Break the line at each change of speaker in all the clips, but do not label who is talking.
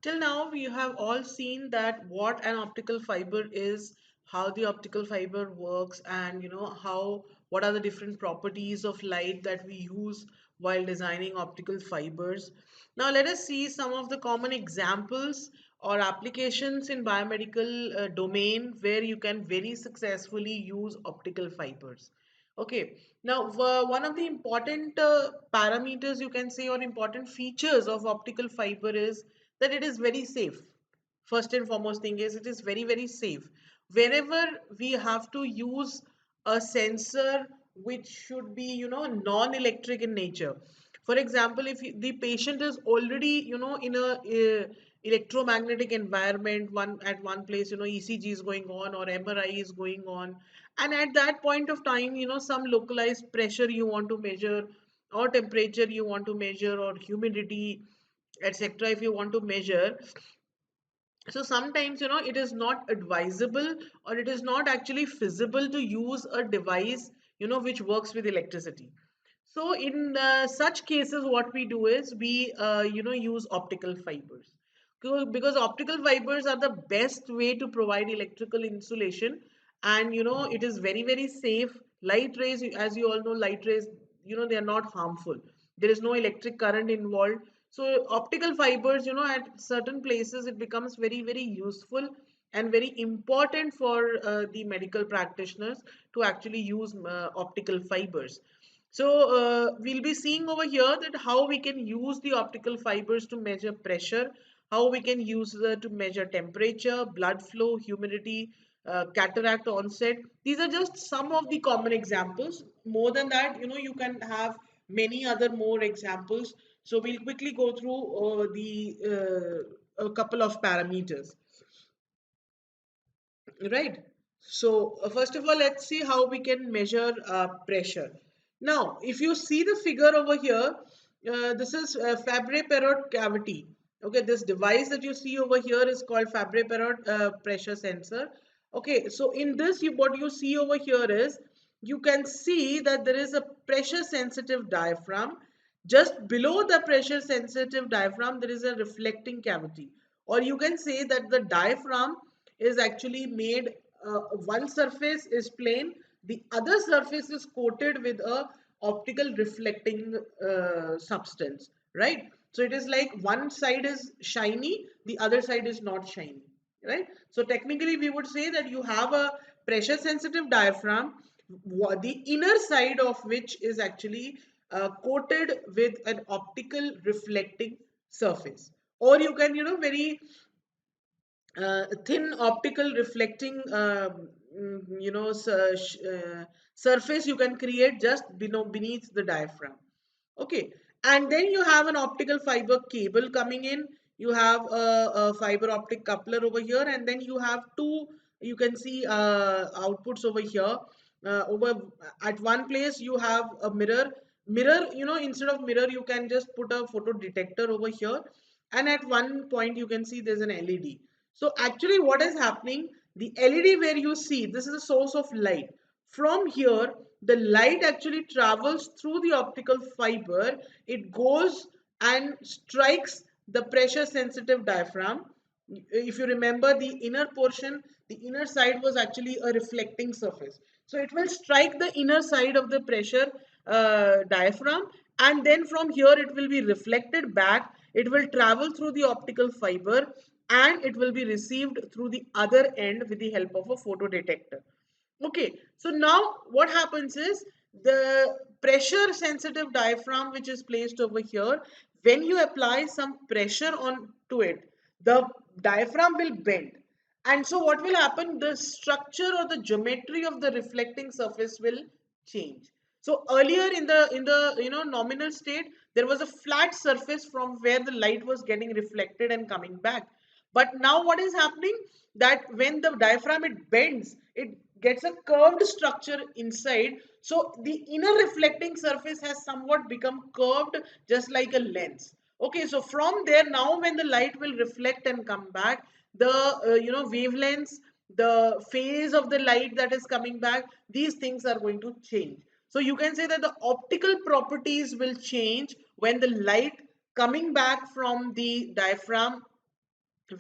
Till now, we have all seen that what an optical fiber is, how the optical fiber works, and how what are the different properties of light that we use while designing optical fibers. Now, let us see some of the common examples or applications in biomedical domain where you can very successfully use optical fibers. Okay, now one of the important parameters you can say or important features of optical fiber is that it is very safe. First and foremost thing is it is very, very safe. Wherever we have to use a sensor which should be, non-electric in nature. For example, if the patient is already, in a electromagnetic environment, one place, ECG is going on or MRI is going on, and at that point of time, some localized pressure you want to measure, or temperature you want to measure, or humidity, etc., if you want to measure. So sometimes, it is not advisable, or it is not actually feasible to use a device, which works with electricity. So in such cases, what we do is we use optical fibers. Because optical fibers are the best way to provide electrical insulation, and it is very, very safe. Light rays, as you all know, light rays, they are not harmful. There is no electric current involved. So optical fibers, at certain places it becomes very, very useful and very important for the medical practitioners to actually use optical fibers. So we'll be seeing over here that how we can use the optical fibers to measure pressure, how we can use to measure temperature, blood flow, humidity, cataract onset. These are just some of the common examples. More than that, you can have many other more examples. So we'll quickly go through the a couple of parameters. Right. So first of all, let's see how we can measure pressure. Now, if you see the figure over here, this is Fabry-Perot cavity. Okay, this device that you see over here is called Fabry-Perot pressure sensor. Okay, so in this, what you see over here is you can see that there is a pressure sensitive diaphragm. Just below the pressure sensitive diaphragm, there is a reflecting cavity. Or you can say that the diaphragm is actually made, one surface is plain, the other surface is coated with a optical reflecting substance, right? So it is like one side is shiny, the other side is not shiny, right? So technically we would say that you have a pressure sensitive diaphragm, the inner side of which is actually coated with an optical reflecting surface. Or you can, very thin optical reflecting surface you can create just beneath the diaphragm. Okay, and then you have an optical fiber cable coming in. You have a fiber optic coupler over here, and then you have two, you can see outputs over here. Over at one place you have a mirror, instead of mirror you can just put a photo detector over here, and at one point you can see there's an LED. So actually what is happening, the LED where you see, this is a source of light. From here, the light actually travels through the optical fiber. It goes and strikes the pressure sensitive diaphragm. If you remember, the inner portion, the inner side was actually a reflecting surface. So it will strike the inner side of the pressure diaphragm, and then from here it will be reflected back. It will travel through the optical fiber, and it will be received through the other end with the help of a photodetector. Okay, so now what happens is the pressure sensitive diaphragm which is placed over here, when you apply some pressure on to it, the diaphragm will bend. And so what will happen? The structure or the geometry of the reflecting surface will change. So earlier in the nominal state, there was a flat surface from where the light was getting reflected and coming back. But now what is happening? That when the diaphragm it bends, it gets a curved structure inside. So the inner reflecting surface has somewhat become curved, just like a lens. Okay, so from there now when the light will reflect and come back, the wavelengths, the phase of the light that is coming back, these things are going to change. So you can say that the optical properties will change when the light coming back from the diaphragm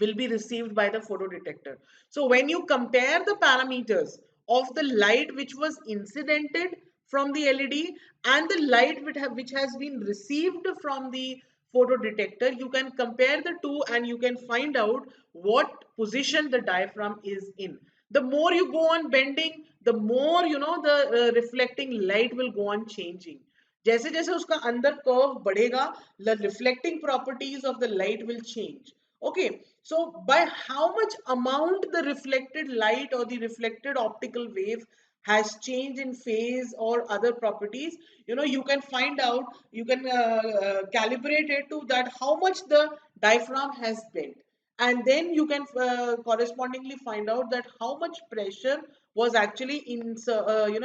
will be received by the photodetector. So when you compare the parameters of the light which was incidented from the LED and the light which has been received from the photodetector, you can compare the two and you can find out what position the diaphragm is in. The more you go on bending, the more the reflecting light will go on changing. जैसे जैसे उसका अंदर curve बढ़ेगा, the reflecting properties of the light will change. Okay, so by how much amount the reflected light or the reflected optical wave has changed in phase or other properties, you can find out, you can calibrate it to that how much the diaphragm has bent, and then you can correspondingly find out that how much pressure was actually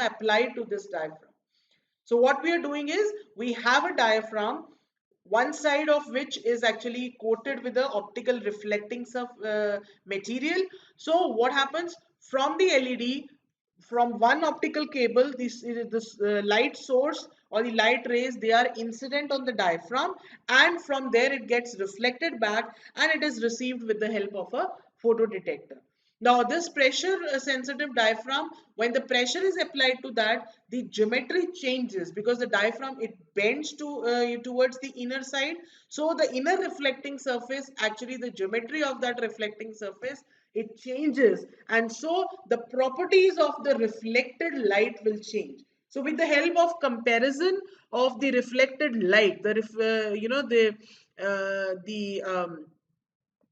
applied to this diaphragm. So what we are doing is we have a diaphragm, one side of which is actually coated with the optical reflecting material. So what happens from the LED, from one optical cable, this light source or the light rays, they are incident on the diaphragm, and from there it gets reflected back and it is received with the help of a photodetector. Now, this pressure sensitive diaphragm, when the pressure is applied to that, the geometry changes because the diaphragm, it bends towards the inner side. So the inner reflecting surface, actually the geometry of that reflecting surface, it changes, and so the properties of the reflected light will change. So with the help of comparison of the reflected light, the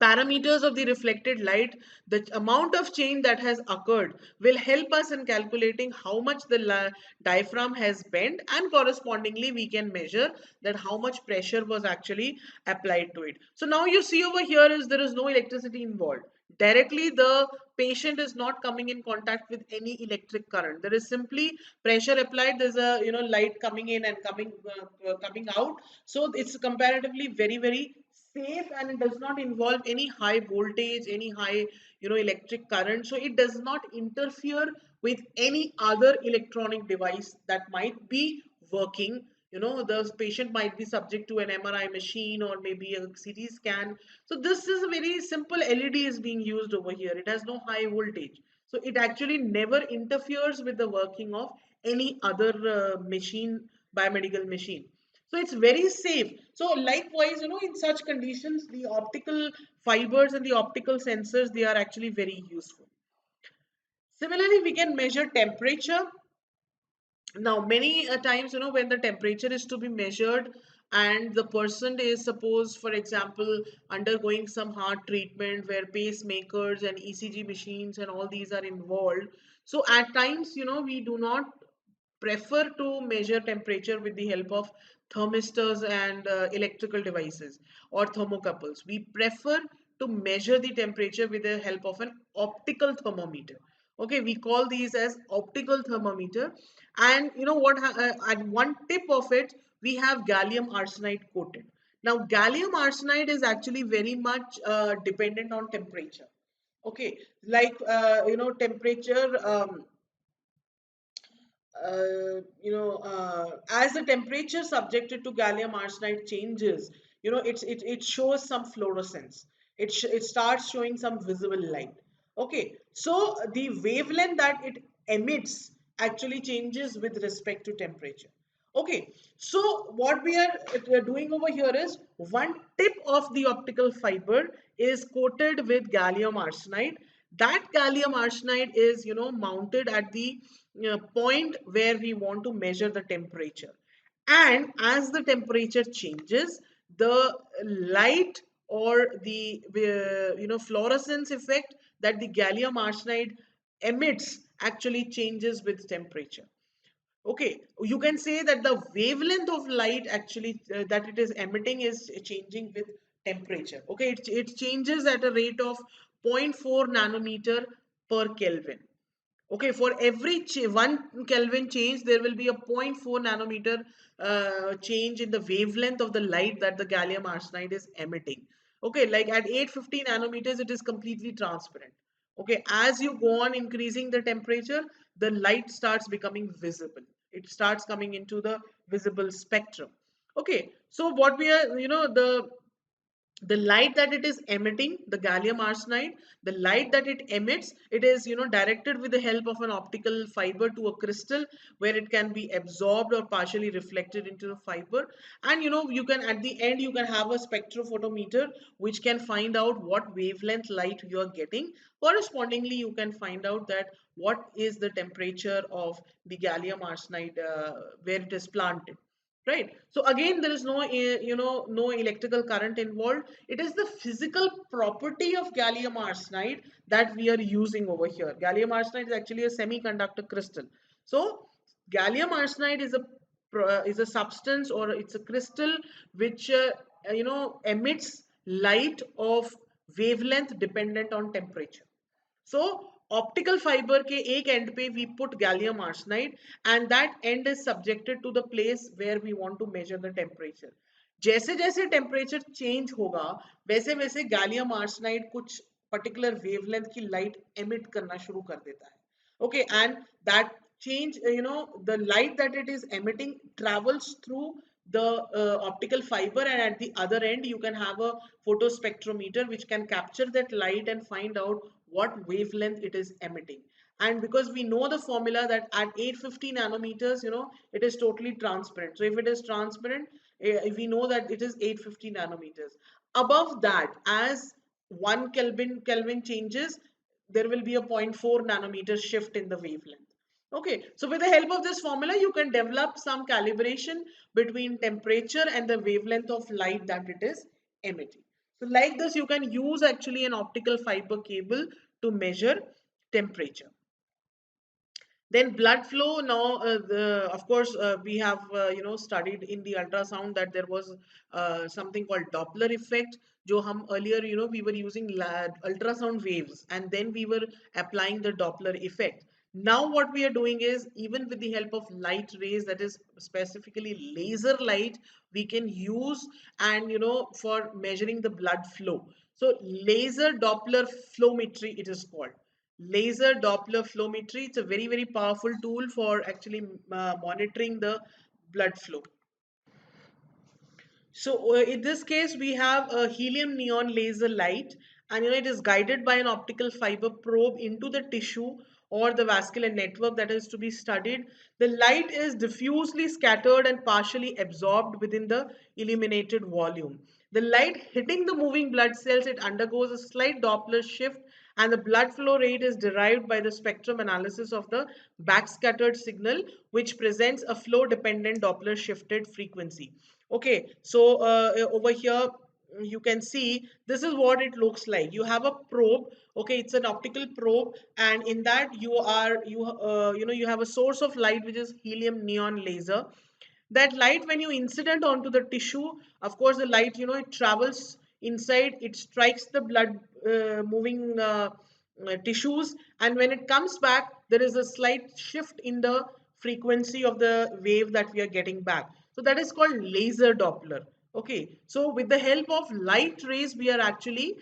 parameters of the reflected light, the amount of change that has occurred will help us in calculating how much the diaphragm has bent, and correspondingly we can measure that how much pressure was actually applied to it. So now you see over here is there is no electricity involved. Directly the patient is not coming in contact with any electric current. There is simply pressure applied. There's a light coming in and coming out. So it's comparatively very, very safe, and it does not involve any high voltage, any high electric current. So it does not interfere with any other electronic device that might be working. The patient might be subject to an MRI machine or maybe a CT scan. So this is a very simple LED is being used over here. It has no high voltage, so it actually never interferes with the working of any other machine, biomedical machine. So it's very safe. So likewise, in such conditions, the optical fibers and the optical sensors, they are actually very useful. Similarly, we can measure temperature. Now many times, when the temperature is to be measured and the person is supposed, for example, undergoing some heart treatment where pacemakers and ECG machines and all these are involved. So at times, we do not prefer to measure temperature with the help of thermistors and electrical devices or thermocouples. We prefer to measure the temperature with the help of an optical thermometer. Okay, we call these as optical thermometer. And you know what, at one tip of it, we have gallium arsenide coated. Now, gallium arsenide is actually very much dependent on temperature. Okay, like, temperature, as the temperature subjected to gallium arsenide changes, it shows some fluorescence. It starts showing some visible light. Okay, so the wavelength that it emits actually changes with respect to temperature. Okay, so what we are doing over here is one tip of the optical fiber is coated with gallium arsenide. That gallium arsenide is, mounted at the point where we want to measure the temperature. And as the temperature changes, the light or the fluorescence effect that the gallium arsenide emits actually changes with temperature. Okay, you can say that the wavelength of light actually that it is emitting is changing with temperature. Okay, it changes at a rate of 0.4 nanometer per Kelvin. Okay, for every 1 Kelvin change, there will be a zero point 0.4 nanometer change in the wavelength of the light that the gallium arsenide is emitting. Okay, like at 850 nanometers, it is completely transparent. Okay, as you go on increasing the temperature, the light starts becoming visible. It starts coming into the visible spectrum. Okay, so what we are, the the light that it is emitting, the gallium arsenide, the light that it emits, it is, directed with the help of an optical fiber to a crystal, where it can be absorbed or partially reflected into the fiber. And you can, at the end, you can have a spectrophotometer which can find out what wavelength light you are getting. Correspondingly, you can find out that what is the temperature of the gallium arsenide where it is planted, right? So again, there is no no electrical current involved. It is the physical property of gallium arsenide that we are using over here. Gallium arsenide is actually a semiconductor crystal. So gallium arsenide is a substance, or it's a crystal which emits light of wavelength dependent on temperature. So optical fiber के एक end पे we put gallium arsenide, and that end is subjected to the place where we want to measure the temperature. जैसे जैसे temperature change होगा, वैसे वैसे gallium arsenide कुछ particular wavelength की light emit करना शुरू कर देता है. Okay, and that change, the light that it is emitting travels through the optical fiber, and at the other end you can have a photospectrometer which can capture that light and find out what wavelength it is emitting. And because we know the formula that at 850 nanometers, it is totally transparent. So if it is transparent, if we know that it is 850 nanometers. Above that, as 1 Kelvin changes, there will be a zero point 0.4 nanometer shift in the wavelength. Okay, so with the help of this formula, you can develop some calibration between temperature and the wavelength of light that it is emitting. So like this, you can use actually an optical fiber cable to measure temperature. Then blood flow. Now, of course, we have studied in the ultrasound that there was something called Doppler effect. जो हम earlier, we were using ultrasound waves, and then we were applying the Doppler effect. Now what we are doing is, even with the help of light rays, that is specifically laser light, we can use, and for measuring the blood flow. So laser Doppler flowmetry it is called. Laser Doppler flowmetry. It's a very, very powerful tool for actually monitoring the blood flow. So in this case, we have a helium neon laser light, and it is guided by an optical fiber probe into the tissue or the vascular network that is to be studied. The light is diffusely scattered and partially absorbed within the illuminated volume. The light hitting the moving blood cells, it undergoes a slight Doppler shift, and the blood flow rate is derived by the spectrum analysis of the backscattered signal, which presents a flow dependent Doppler shifted frequency. Okay, so over here you can see this is what it looks like. You have a probe. Okay, it's an optical probe, and in that you have a source of light which is helium neon laser. That light, when you incident onto the tissue, of course the light, it travels inside, it strikes the blood moving tissues, and when it comes back, there is a slight shift in the frequency of the wave that we are getting back. So that is called laser Doppler. Okay, so with the help of light rays, we are actually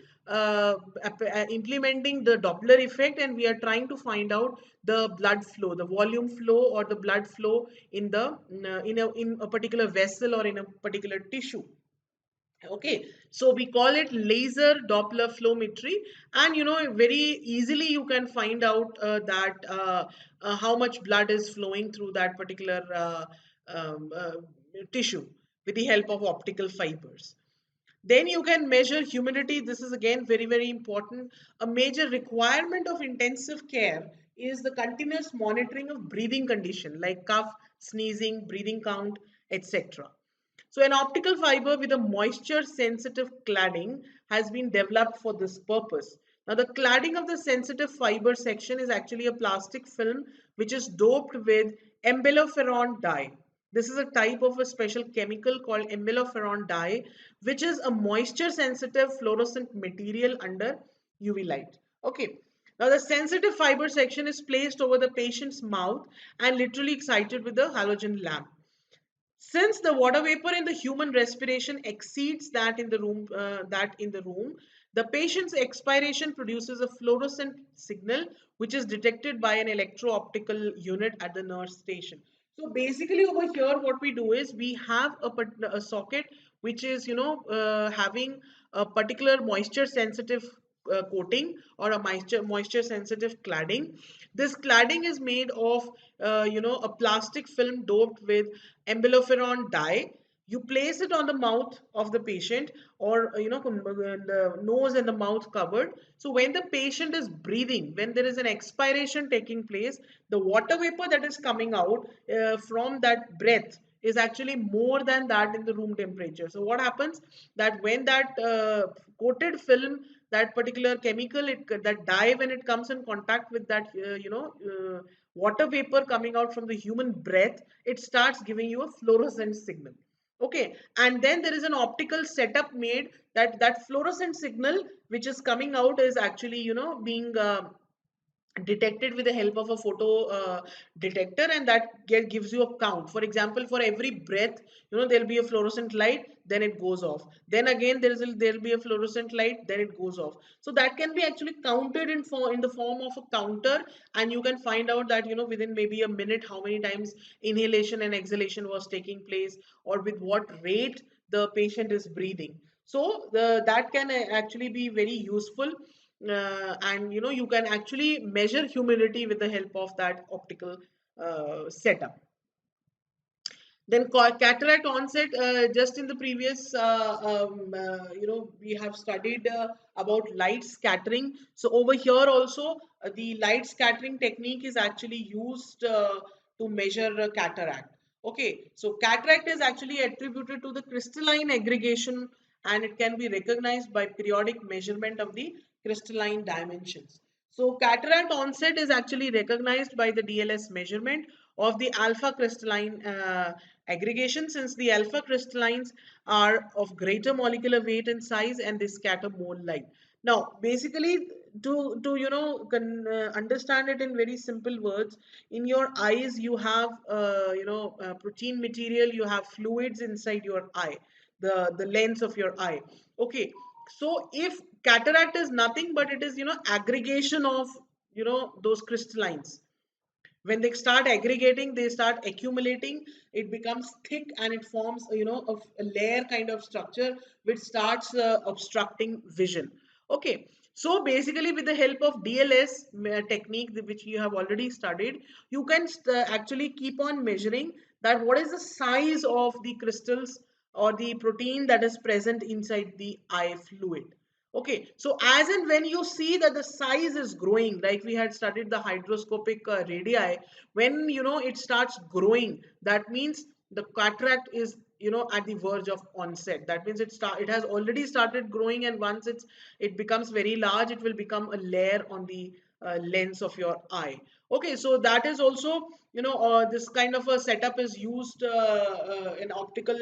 implementing the Doppler effect, and we are trying to find out the blood flow, the volume flow, or the blood flow in the in a particular vessel or in a particular tissue. Okay, so we call it laser Doppler flowmetry, and very easily you can find out that how much blood is flowing through that particular tissue with the help of optical fibers. Then you can measure humidity. This is again very, very important. A major requirement of intensive care is the continuous monitoring of breathing condition like cough, sneezing, breathing count, etc. So an optical fiber with a moisture sensitive cladding has been developed for this purpose. Now the cladding of the sensitive fiber section is actually a plastic film which is doped with embelloferron dye. This is a type of a special chemical called embelloferron dye, which is a moisture sensitive fluorescent material under UV light. Okay. Now the sensitive fiber section is placed over the patient's mouth and literally excited with a halogen lamp. Since the water vapor in the human respiration exceeds that in the room, the patient's expiration produces a fluorescent signal which is detected by an electro-optical unit at the nurse station. So basically over here what we do is we have a socket which is having a particular moisture sensitive coating or a moisture sensitive cladding. This cladding is made of a plastic film doped with ambuloferon dye. You place it on the mouth of the patient, or the nose and the mouth covered. So when the patient is breathing, when there is an expiration taking place, the water vapor that is coming out from that breath is actually more than that in the room temperature. So what happens, that when that coated film, that particular chemical, that dye, when it comes in contact with that water vapor coming out from the human breath, it starts giving you a fluorescent signal. Okay, and then there is an optical setup made, that that fluorescent signal which is coming out is actually being detected with the help of a photo detector, and that gives you a count. For example, for every breath, there'll be a fluorescent light, then it goes off, then again there'll be a fluorescent light, then it goes off. So that can be actually counted in the form of a counter, and you can find out that within maybe a minute how many times inhalation and exhalation was taking place, or with what rate the patient is breathing. So that can actually be very useful, and you can actually measure humidity with the help of that optical setup. Then cataract onset, just in the previous, we have studied about light scattering. So over here also, the light scattering technique is actually used to measure cataract. Okay, so cataract is actually attributed to the crystalline aggregation, and it can be recognized by periodic measurement of the crystalline dimensions. So cataract onset is actually recognized by the DLS measurement of the alpha crystalline aggregation, since the alpha crystallines are of greater molecular weight and size, and they scatter more light. Now, basically, to understand it in very simple words, in your eyes you have protein material, you have fluids inside your eye, the lens of your eye. Okay, so if cataract is nothing but it is aggregation of those crystallines, when they start aggregating, they start accumulating, it becomes thick, and it forms a layer kind of structure which starts obstructing vision. Okay, so basically with the help of DLS technique, which you have already studied, you can actually keep on measuring that what is the size of the crystals or the protein that is present inside the eye fluid. Okay, so as and when you see that the size is growing, like we had studied the hydroscopic radii, when it starts growing, that means the cataract is at the verge of onset. That means it has already started growing, and once it becomes very large, it will become a layer on the lens of your eye. Okay, so that is also this kind of a setup is used. An optical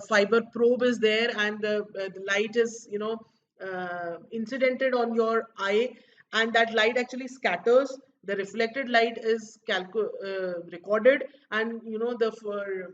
fiber probe is there, and the light is incidented on your eye, and that light actually scatters. The reflected light is recorded, and the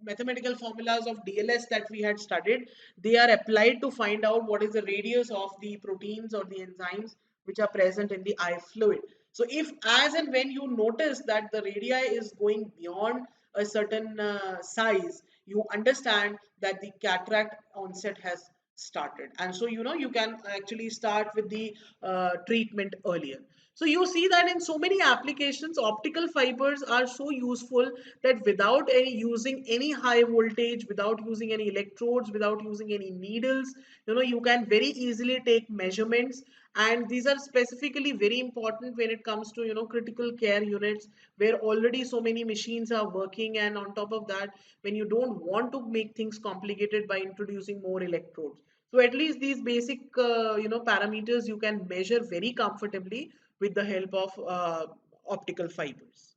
mathematical formulas of DLS that we had studied, they are applied to find out what is the radius of the proteins or the enzymes which are present in the eye fluid. So if, as and when you notice that the radii is going beyond a certain size, you understand that the cataract onset has started, and so you can actually start with the treatment earlier. So you see that in so many applications, optical fibers are so useful, that without any using any high voltage, without using any electrodes, without using any needles, you can very easily take measurements. And these are specifically very important when it comes to critical care units, where already so many machines are working, and on top of that, when you don't want to make things complicated by introducing more electrodes, so at least these basic parameters you can measure very comfortably with the help of optical fibers.